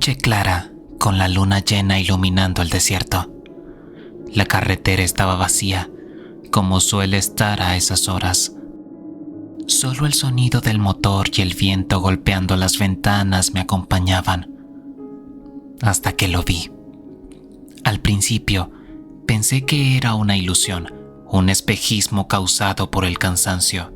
noche clara, con la luna llena iluminando el desierto. La carretera estaba vacía, como suele estar a esas horas. Solo el sonido del motor y el viento golpeando las ventanas me acompañaban. Hasta que lo vi. Al principio, pensé que era una ilusión, un espejismo causado por el cansancio.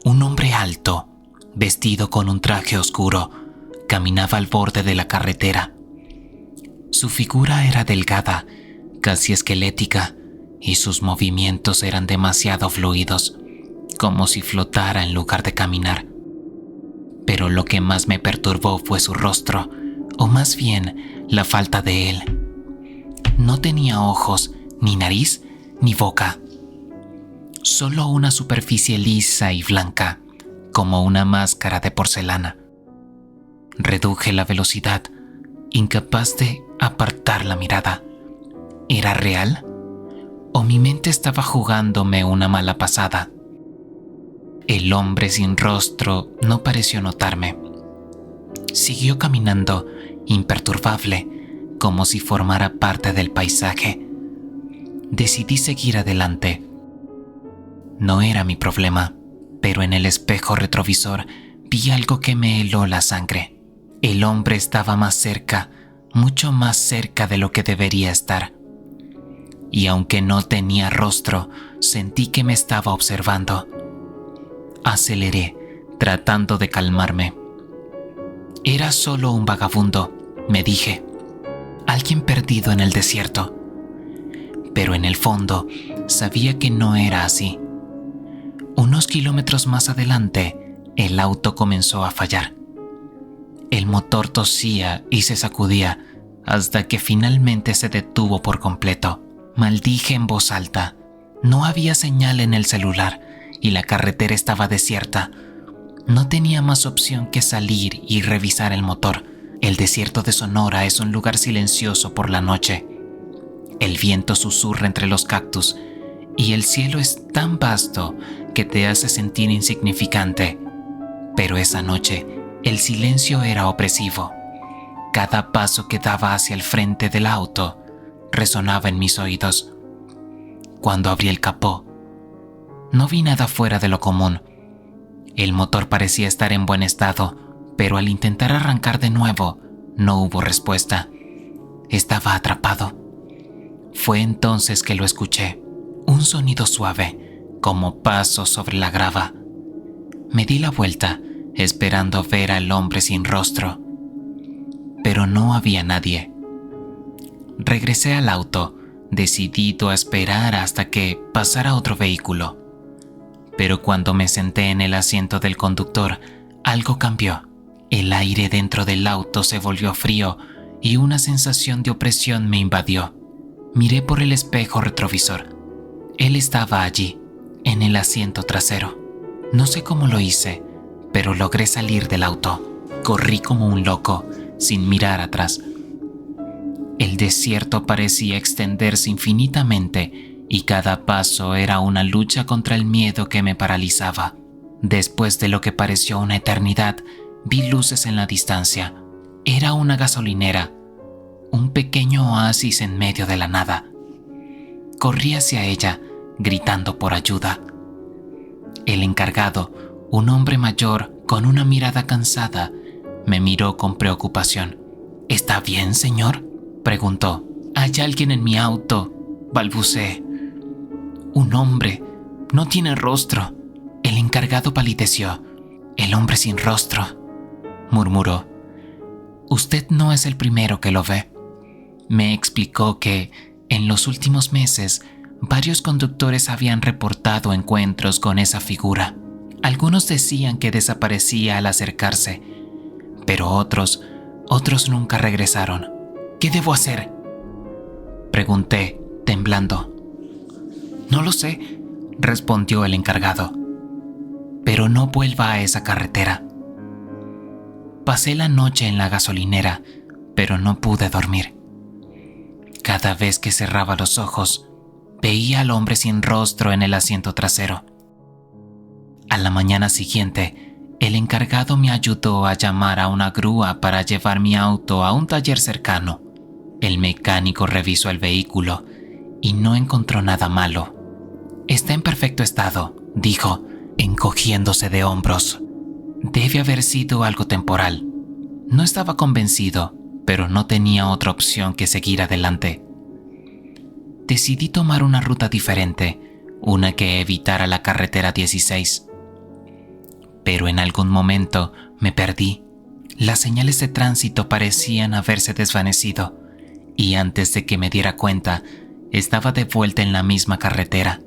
Un hombre alto, vestido con un traje oscuro, caminaba al borde de la carretera. Su figura era delgada, casi esquelética, y sus movimientos eran demasiado fluidos, como si flotara en lugar de caminar. Pero lo que más me perturbó fue su rostro, o más bien la falta de él. No tenía ojos, ni nariz, ni boca. Solo una superficie lisa y blanca, como una máscara de porcelana. Reduje la velocidad, incapaz de apartar la mirada. ¿Era real? ¿O mi mente estaba jugándome una mala pasada? El hombre sin rostro no pareció notarme. Siguió caminando, imperturbable, como si formara parte del paisaje. Decidí seguir adelante. No era mi problema, pero en el espejo retrovisor vi algo que me heló la sangre. El hombre estaba más cerca, mucho más cerca de lo que debería estar. Y aunque no tenía rostro, sentí que me estaba observando. Aceleré, tratando de calmarme. Era solo un vagabundo, me dije. Alguien perdido en el desierto. Pero en el fondo, sabía que no era así. Unos kilómetros más adelante, el auto comenzó a fallar. El motor tosía y se sacudía hasta que finalmente se detuvo por completo. Maldije en voz alta. No había señal en el celular y la carretera estaba desierta. No tenía más opción que salir y revisar el motor. El desierto de Sonora es un lugar silencioso por la noche. El viento susurra entre los cactus y el cielo es tan vasto que te hace sentir insignificante. Pero esa noche, el silencio era opresivo. Cada paso que daba hacia el frente del auto resonaba en mis oídos. Cuando abrí el capó, no vi nada fuera de lo común. El motor parecía estar en buen estado, pero al intentar arrancar de nuevo, no hubo respuesta. Estaba atrapado. Fue entonces que lo escuché. Un sonido suave, como pasos sobre la grava. Me di la vuelta, esperando ver al hombre sin rostro. Pero no había nadie. Regresé al auto, decidido a esperar hasta que pasara otro vehículo. Pero cuando me senté en el asiento del conductor, algo cambió. El aire dentro del auto se volvió frío y una sensación de opresión me invadió. Miré por el espejo retrovisor. Él estaba allí, en el asiento trasero. No sé cómo lo hice, pero logré salir del auto. Corrí como un loco, sin mirar atrás. El desierto parecía extenderse infinitamente y cada paso era una lucha contra el miedo que me paralizaba. Después de lo que pareció una eternidad, vi luces en la distancia. Era una gasolinera, un pequeño oasis en medio de la nada. Corrí hacia ella, gritando por ayuda. El encargado, un hombre mayor con una mirada cansada, me miró con preocupación. ¿Está bien, señor?, preguntó. «Hay alguien en mi auto», balbuceé. «Un hombre. No tiene rostro». El encargado palideció. «El hombre sin rostro», murmuró. «Usted no es el primero que lo ve». Me explicó que, en los últimos meses, varios conductores habían reportado encuentros con esa figura. Algunos decían que desaparecía al acercarse, pero otros nunca regresaron. «¿Qué debo hacer?», pregunté, temblando. «No lo sé», respondió el encargado. «Pero no vuelva a esa carretera». Pasé la noche en la gasolinera, pero no pude dormir. Cada vez que cerraba los ojos, veía al hombre sin rostro en el asiento trasero. A la mañana siguiente, El encargado me ayudó a llamar a una grúa para llevar mi auto a un taller cercano. El mecánico revisó el vehículo y no encontró nada malo. Está en perfecto estado, dijo, encogiéndose de hombros. Debe haber sido algo temporal. No estaba convencido, pero no tenía otra opción que seguir adelante. Decidí tomar una ruta diferente, una que evitara la carretera 16. Pero en algún momento me perdí. Las señales de tránsito parecían haberse desvanecido, y antes de que me diera cuenta, estaba de vuelta en la misma carretera.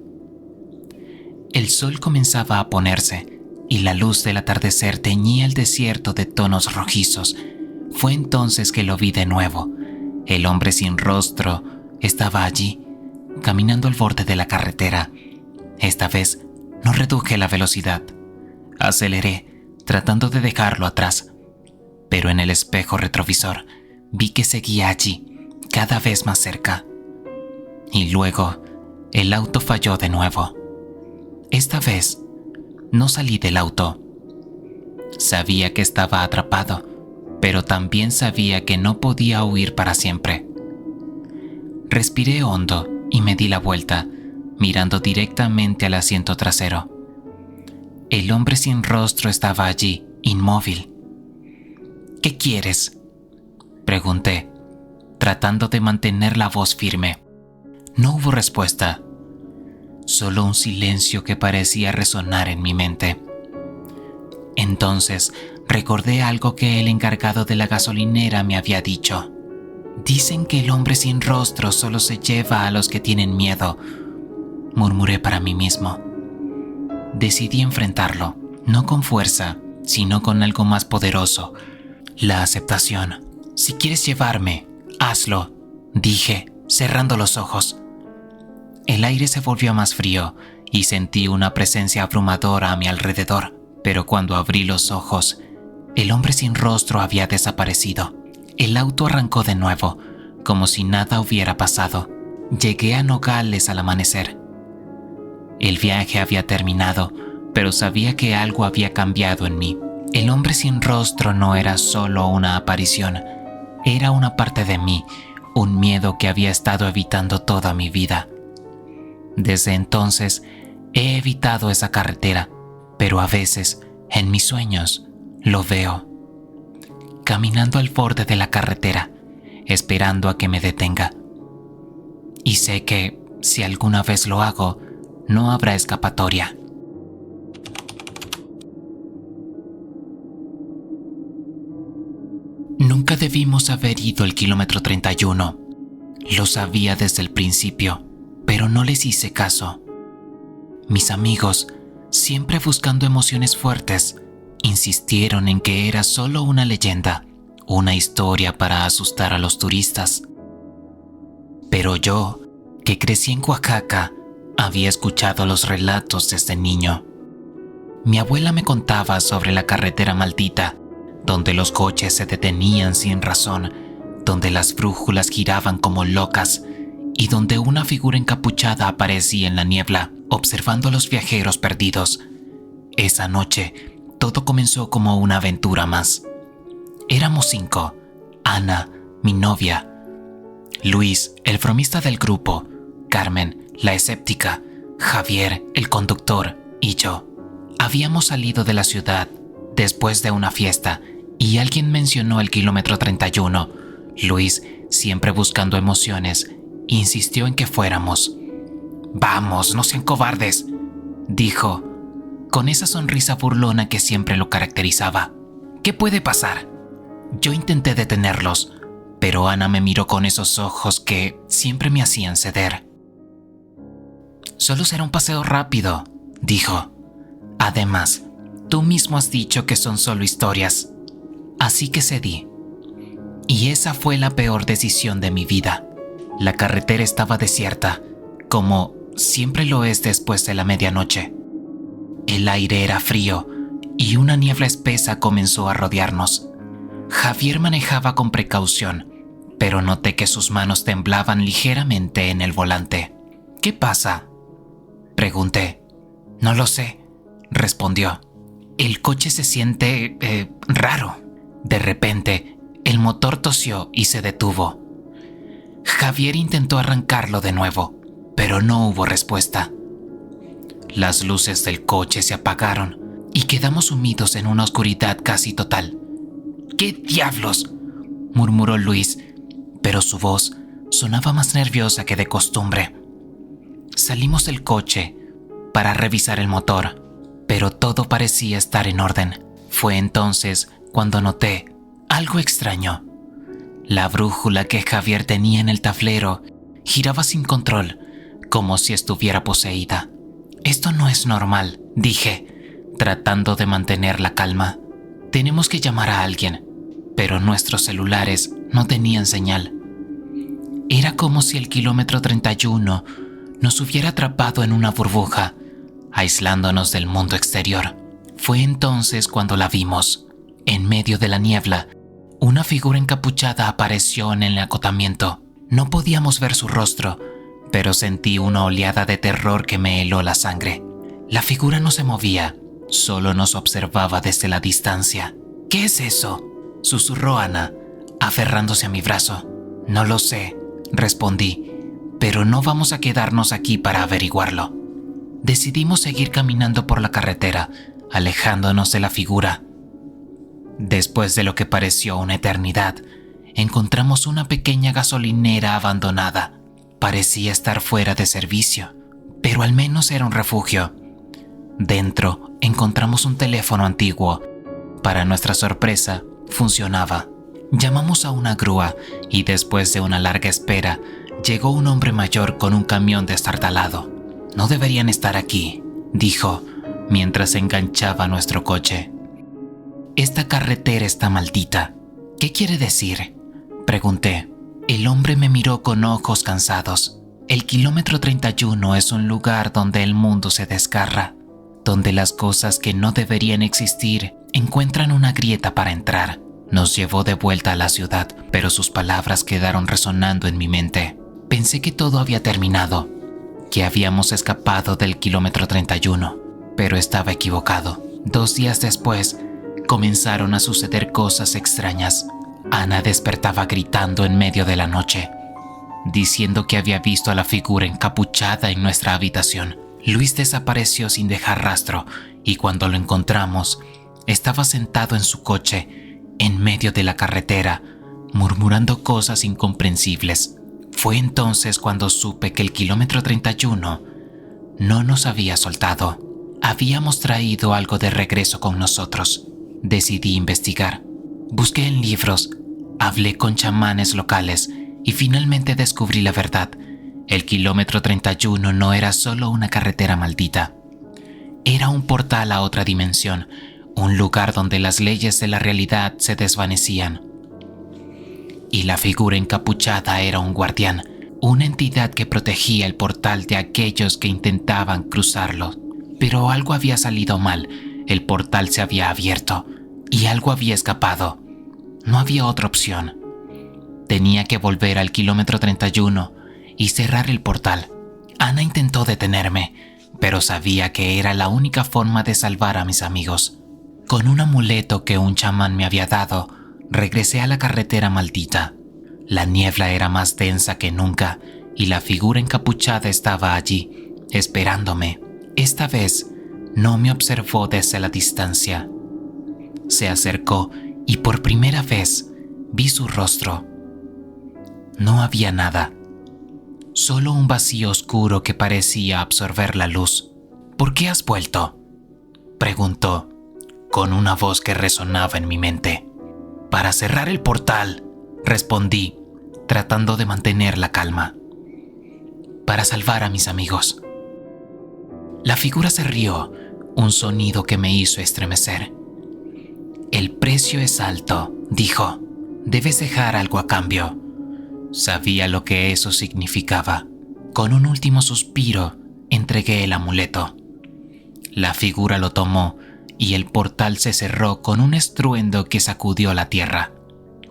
El sol comenzaba a ponerse, y la luz del atardecer teñía el desierto de tonos rojizos. Fue entonces que lo vi de nuevo. El hombre sin rostro estaba allí, caminando al borde de la carretera. Esta vez no reduje la velocidad. Aceleré, tratando de dejarlo atrás, pero en el espejo retrovisor vi que seguía allí, cada vez más cerca. Y luego, el auto falló de nuevo. Esta vez, no salí del auto. Sabía que estaba atrapado, pero también sabía que no podía huir para siempre. Respiré hondo y me di la vuelta, mirando directamente al asiento trasero. El hombre sin rostro estaba allí, inmóvil. ¿Qué quieres?, pregunté, tratando de mantener la voz firme. No hubo respuesta, solo un silencio que parecía resonar en mi mente. Entonces recordé algo que el encargado de la gasolinera me había dicho. Dicen que el hombre sin rostro solo se lleva a los que tienen miedo, murmuré para mí mismo. Decidí enfrentarlo, no con fuerza, sino con algo más poderoso, la aceptación. Si quieres llevarme, hazlo, dije, cerrando los ojos. El aire se volvió más frío y sentí una presencia abrumadora a mi alrededor, pero cuando abrí los ojos, el hombre sin rostro había desaparecido. El auto arrancó de nuevo, como si nada hubiera pasado. Llegué a Nogales al amanecer. El viaje había terminado, pero sabía que algo había cambiado en mí. El hombre sin rostro no era solo una aparición, era una parte de mí, un miedo que había estado evitando toda mi vida. Desde entonces, he evitado esa carretera, pero a veces, en mis sueños, lo veo. Caminando al borde de la carretera, esperando a que me detenga. Y sé que, si alguna vez lo hago, no habrá escapatoria. Nunca debimos haber ido al kilómetro 31. Lo sabía desde el principio, pero no les hice caso. Mis amigos, siempre buscando emociones fuertes, insistieron en que era solo una leyenda, una historia para asustar a los turistas. Pero yo, que crecí en Oaxaca, había escuchado los relatos desde niño. Mi abuela me contaba sobre la carretera maldita, donde los coches se detenían sin razón, donde las brújulas giraban como locas y donde una figura encapuchada aparecía en la niebla, observando a los viajeros perdidos. Esa noche, todo comenzó como una aventura más. Éramos 5, Ana, mi novia, Luis, el bromista del grupo, Carmen, la escéptica, Javier, el conductor, y yo. Habíamos salido de la ciudad después de una fiesta y alguien mencionó el kilómetro 31. Luis, siempre buscando emociones, insistió en que fuéramos. «Vamos, no sean cobardes», dijo, con esa sonrisa burlona que siempre lo caracterizaba. «¿Qué puede pasar?». Yo intenté detenerlos, pero Ana me miró con esos ojos que siempre me hacían ceder. «Solo será un paseo rápido», dijo. «Además, tú mismo has dicho que son solo historias». Así que cedí. Y esa fue la peor decisión de mi vida. La carretera estaba desierta, como siempre lo es después de la medianoche. El aire era frío y una niebla espesa comenzó a rodearnos. Javier manejaba con precaución, pero noté que sus manos temblaban ligeramente en el volante. «¿Qué pasa?», pregunté. «No lo sé», respondió. El coche se siente raro. De repente, el motor tosió y se detuvo. Javier intentó arrancarlo de nuevo, pero no hubo respuesta. Las luces del coche se apagaron y quedamos sumidos en una oscuridad casi total. ¿Qué diablos?, murmuró Luis, pero su voz sonaba más nerviosa que de costumbre. Salimos del coche para revisar el motor, pero todo parecía estar en orden. Fue entonces cuando noté algo extraño. La brújula que Javier tenía en el tablero giraba sin control, como si estuviera poseída. Esto no es normal, dije, tratando de mantener la calma. Tenemos que llamar a alguien, pero nuestros celulares no tenían señal. Era como si el kilómetro 31 nos hubiera atrapado en una burbuja, aislándonos del mundo exterior. Fue entonces cuando la vimos. En medio de la niebla, una figura encapuchada apareció en el acotamiento. No podíamos ver su rostro, pero sentí una oleada de terror que me heló la sangre. La figura no se movía, solo nos observaba desde la distancia. ¿Qué es eso?, susurró Ana, aferrándose a mi brazo. No lo sé, respondí, pero no vamos a quedarnos aquí para averiguarlo. Decidimos seguir caminando por la carretera, alejándonos de la figura. Después de lo que pareció una eternidad, encontramos una pequeña gasolinera abandonada. Parecía estar fuera de servicio, pero al menos era un refugio. Dentro encontramos un teléfono antiguo. Para nuestra sorpresa, funcionaba. Llamamos a una grúa y después de una larga espera, llegó un hombre mayor con un camión destartalado. No deberían estar aquí, dijo, mientras enganchaba nuestro coche. Esta carretera está maldita. ¿Qué quiere decir?, pregunté. El hombre me miró con ojos cansados. El kilómetro 31 es un lugar donde el mundo se desgarra, donde las cosas que no deberían existir encuentran una grieta para entrar. Nos llevó de vuelta a la ciudad, pero sus palabras quedaron resonando en mi mente. Pensé que todo había terminado, que habíamos escapado del kilómetro 31, pero estaba equivocado. 2 días después, comenzaron a suceder cosas extrañas. Ana despertaba gritando en medio de la noche, diciendo que había visto a la figura encapuchada en nuestra habitación. Luis desapareció sin dejar rastro y cuando lo encontramos, estaba sentado en su coche, en medio de la carretera, murmurando cosas incomprensibles. Fue entonces cuando supe que el kilómetro 31 no nos había soltado. Habíamos traído algo de regreso con nosotros. Decidí investigar. Busqué en libros, hablé con chamanes locales y finalmente descubrí la verdad. El kilómetro 31 no era solo una carretera maldita. Era un portal a otra dimensión, un lugar donde las leyes de la realidad se desvanecían. Y la figura encapuchada era un guardián, una entidad que protegía el portal de aquellos que intentaban cruzarlo. Pero algo había salido mal, el portal se había abierto y algo había escapado. No había otra opción. Tenía que volver al kilómetro 31 y cerrar el portal. Ana intentó detenerme, pero sabía que era la única forma de salvar a mis amigos. Con un amuleto que un chamán me había dado, regresé a la carretera maldita. La niebla era más densa que nunca y la figura encapuchada estaba allí, esperándome. Esta vez no me observó desde la distancia. Se acercó y por primera vez vi su rostro. No había nada, solo un vacío oscuro que parecía absorber la luz. ¿Por qué has vuelto?, preguntó, con una voz que resonaba en mi mente. Para cerrar el portal, respondí, tratando de mantener la calma. Para salvar a mis amigos. La figura se rió, un sonido que me hizo estremecer. El precio es alto, dijo. Debes dejar algo a cambio. Sabía lo que eso significaba. Con un último suspiro, entregué el amuleto. La figura lo tomó y el portal se cerró con un estruendo que sacudió la tierra.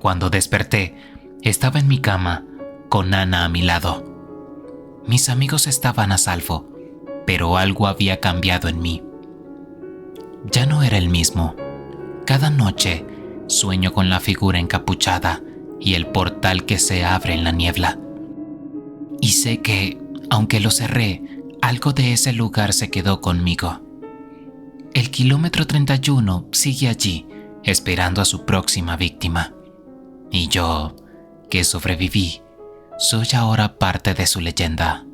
Cuando desperté, estaba en mi cama, con Ana a mi lado. Mis amigos estaban a salvo, pero algo había cambiado en mí. ya no era el mismo. Cada noche sueño con la figura encapuchada y el portal que se abre en la niebla. Y sé que, aunque lo cerré, algo de ese lugar se quedó conmigo. El kilómetro 31 sigue allí, esperando a su próxima víctima. Y yo, que sobreviví, soy ahora parte de su leyenda.